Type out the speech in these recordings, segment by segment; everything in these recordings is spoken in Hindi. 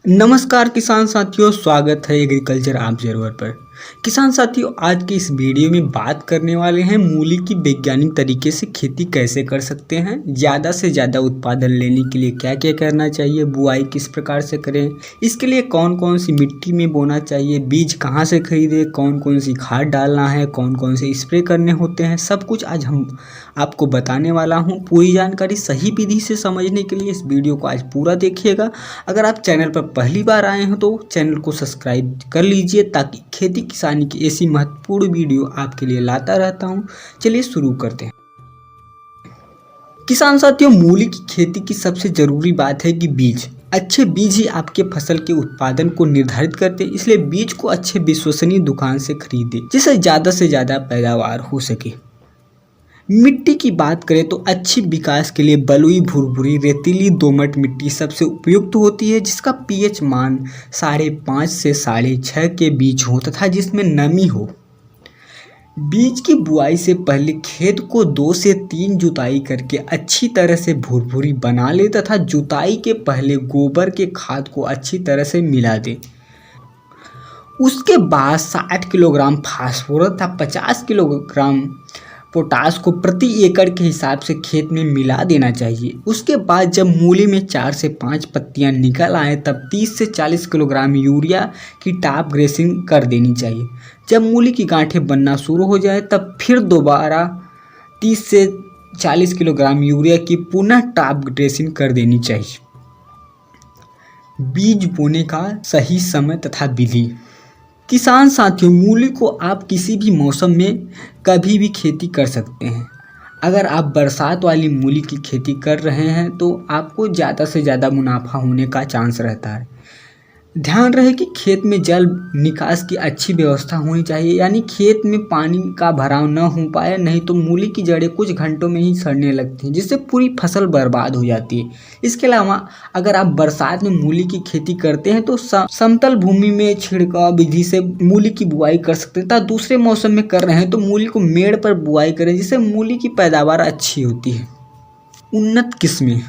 नमस्कार किसान साथियों, स्वागत है एग्रीकल्चर ऑब्जर्वर पर। किसान साथियों, आज की इस वीडियो में बात करने वाले हैं मूली की वैज्ञानिक तरीके से खेती कैसे कर सकते हैं, ज़्यादा से ज़्यादा उत्पादन लेने के लिए क्या क्या करना चाहिए, बुआई किस प्रकार से करें, इसके लिए कौन कौन सी मिट्टी में बोना चाहिए, बीज कहाँ से खरीदें, कौन कौन सी खाद डालना है, कौन कौन से स्प्रे करने होते हैं, सब कुछ आज हम आपको बताने वाला हूँ। पूरी जानकारी सही विधि से समझने के लिए इस वीडियो को आज पूरा देखिएगा। अगर आप चैनल पर पहली बार आए हो तो चैनल को सब्सक्राइब कर लीजिए ताकि खेती किसानी की ऐसी महत्वपूर्ण वीडियो आपके लिए लाता रहता हूं। चलिए शुरू करते हैं। किसान साथियों, मूली की खेती की सबसे जरूरी बात है कि बीज। अच्छे बीज ही आपके फसल के उत्पादन को निर्धारित करते हैं, इसलिए बीज को अच्छे विश्वसनीय दुकान से खरीदें जिससे ज़्यादा से ज़्यादा पैदावार हो सके। मिट्टी की बात करें तो अच्छी विकास के लिए बलुई, भुरभुरी, रेतीली, दोमट मिट्टी सबसे उपयुक्त होती है जिसका पीएच मान 5.5 से 6.5 के बीच हो तथा जिसमें नमी हो। बीज की बुआई से पहले खेत को 2 से 3 जुताई करके अच्छी तरह से भुरभुरी बना ले तथा जुताई के पहले गोबर के खाद को अच्छी तरह से मिला दे। उसके बाद 60 किलोग्राम फास्फोरस तथा 50 किलोग्राम पोटास को प्रति एकड़ के हिसाब से खेत में मिला देना चाहिए। उसके बाद जब मूली में 4 से 5 पत्तियां निकल आए तब 30 से 40 किलोग्राम यूरिया की टॉप ड्रेसिंग कर देनी चाहिए। जब मूली की गांठें बनना शुरू हो जाए तब फिर दोबारा 30 से 40 किलोग्राम यूरिया की पुनः टॉप ड्रेसिंग कर देनी चाहिए। बीज बोने का सही समय तथा विधि। किसान साथियों, मूली को आप किसी भी मौसम में कभी भी खेती कर सकते हैं। अगर आप बरसात वाली मूली की खेती कर रहे हैं तो आपको ज़्यादा से ज़्यादा मुनाफा होने का चांस रहता है। ध्यान रहे कि खेत में जल निकास की अच्छी व्यवस्था होनी चाहिए, यानी खेत में पानी का भराव न हो पाए, नहीं तो मूली की जड़ें कुछ घंटों में ही सड़ने लगती हैं जिससे पूरी फसल बर्बाद हो जाती है। इसके अलावा अगर आप बरसात में मूली की खेती करते हैं तो समतल भूमि में छिड़काव विधि से मूली की बुआई कर सकते हैं तथा दूसरे मौसम में कर रहे हैं तो मूली को मेड़ पर बुआई करें जिससे मूली की पैदावार अच्छी होती है। उन्नत किस्में।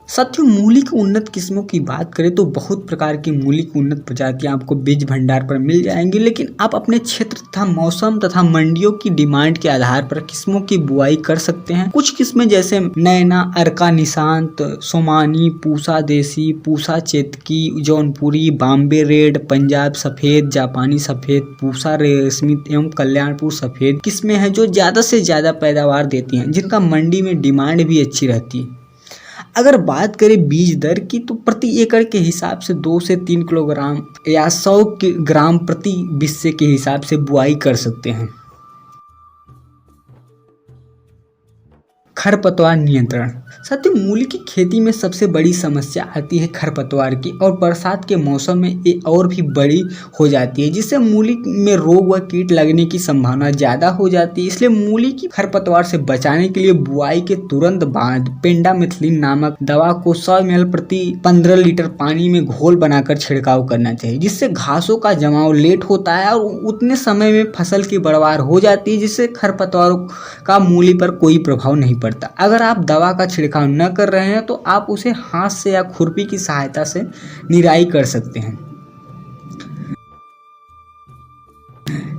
साथियों, मूली की उन्नत किस्मों की बात करें तो बहुत प्रकार की मूली की उन्नत प्रजातियां आपको बीज भंडार पर मिल जाएंगी, लेकिन आप अपने क्षेत्र तथा मौसम तथा मंडियों की डिमांड के आधार पर किस्मों की बुआई कर सकते हैं। कुछ किस्में जैसे नैना, अर्का निशांत, सोमानी, पूसा देसी, पूसा चेतकी, जौनपुरी, बॉम्बे रेड, पंजाब सफेद, जापानी सफेद, पूसा रेशमी एवं कल्याणपुर सफेद किस्में हैं जो ज्यादा से ज्यादा पैदावार देती हैं, जिनका मंडी में डिमांड भी अच्छी रहती है। अगर बात करें बीज दर की तो प्रति एकड़ के हिसाब से 2 से 3 किलोग्राम या 100 ग्राम प्रति बिस्से के हिसाब से बुआई कर सकते हैं। खरपतवार नियंत्रण। साथियों, मूली की खेती में सबसे बड़ी समस्या आती है खरपतवार की, और बरसात के मौसम में ये और भी बड़ी हो जाती है जिससे मूली में रोग व कीट लगने की संभावना ज़्यादा हो जाती है। इसलिए मूली की खरपतवार से बचाने के लिए बुआई के तुरंत बाद पेंडामिथलिन नामक दवा को 100 ml प्रति 15 लीटर पानी में घोल बनाकर छिड़काव करना चाहिए, जिससे घासों का जमाव लेट होता है और उतने समय में फसल की पैदावार हो जाती है जिससे खरपतवारों का मूली पर कोई प्रभाव नहीं पड़ता। अगर आप दवा का छिड़काव न कर रहे हैं तो आप उसे हाथ से या खुरपी की सहायता से निराई कर सकते हैं।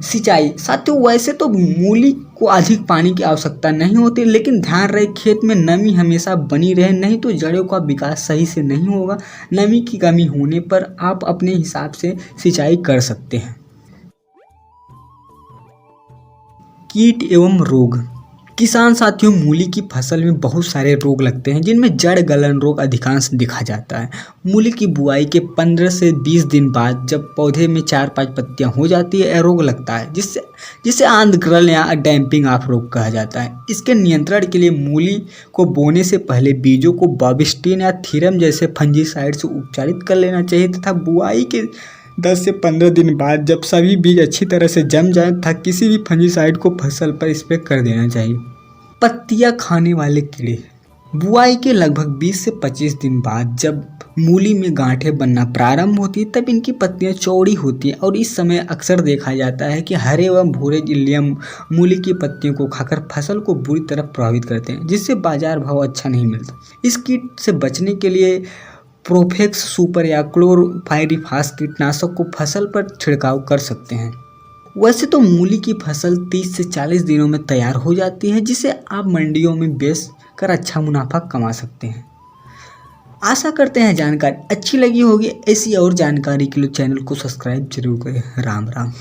सिंचाई। साथियों, वैसे तो मूली को अधिक पानी की आवश्यकता नहीं होती, लेकिन ध्यान रहे खेत में नमी हमेशा बनी रहे, नहीं तो जड़ों का विकास सही से नहीं होगा। नमी की कमी होने पर आप अपने हिसाब से सिंचाई कर सकते हैं। कीट एवं रोग। किसान साथियों, मूली की फसल में बहुत सारे रोग लगते हैं जिनमें जड़ गलन रोग अधिकांश दिखा जाता है। मूली की बुआई के 15 से 20 दिन बाद जब पौधे में 4-5 पत्तियां हो जाती है, यह रोग लगता है जिसे आंध्रग्रल या डैम्पिंग ऑफ रोग कहा जाता है। इसके नियंत्रण के लिए मूली को बोने से पहले बीजों को बाविस्टिन या थीरम जैसे फंजीसाइड से उपचारित कर लेना चाहिए तथा बुआई के 10 से 15 दिन बाद जब सभी बीज अच्छी तरह से जम जाए तथा किसी भी फंजीसाइड को फसल पर स्प्रे कर देना चाहिए। पत्तियां खाने वाले कीड़े। बुआई के लगभग 20 से 25 दिन बाद जब मूली में गांठें बनना प्रारंभ होती है तब इनकी पत्तियां चौड़ी होती हैं और इस समय अक्सर देखा जाता है कि हरे व भूरे इल्लियम मूली की पत्तियों को खाकर फसल को बुरी तरह प्रभावित करते हैं जिससे बाजार भाव अच्छा नहीं मिलता। इस कीट से बचने के लिए प्रोफेक्स सुपर या क्लोरोपाइरीफास कीटनाशक को फसल पर छिड़काव कर सकते हैं। वैसे तो मूली की फसल 30 से 40 दिनों में तैयार हो जाती है, जिसे आप मंडियों में बेच कर अच्छा मुनाफा कमा सकते हैं। आशा करते हैं जानकारी अच्छी लगी होगी। ऐसी और जानकारी के लिए चैनल को सब्सक्राइब जरूर करें। राम राम।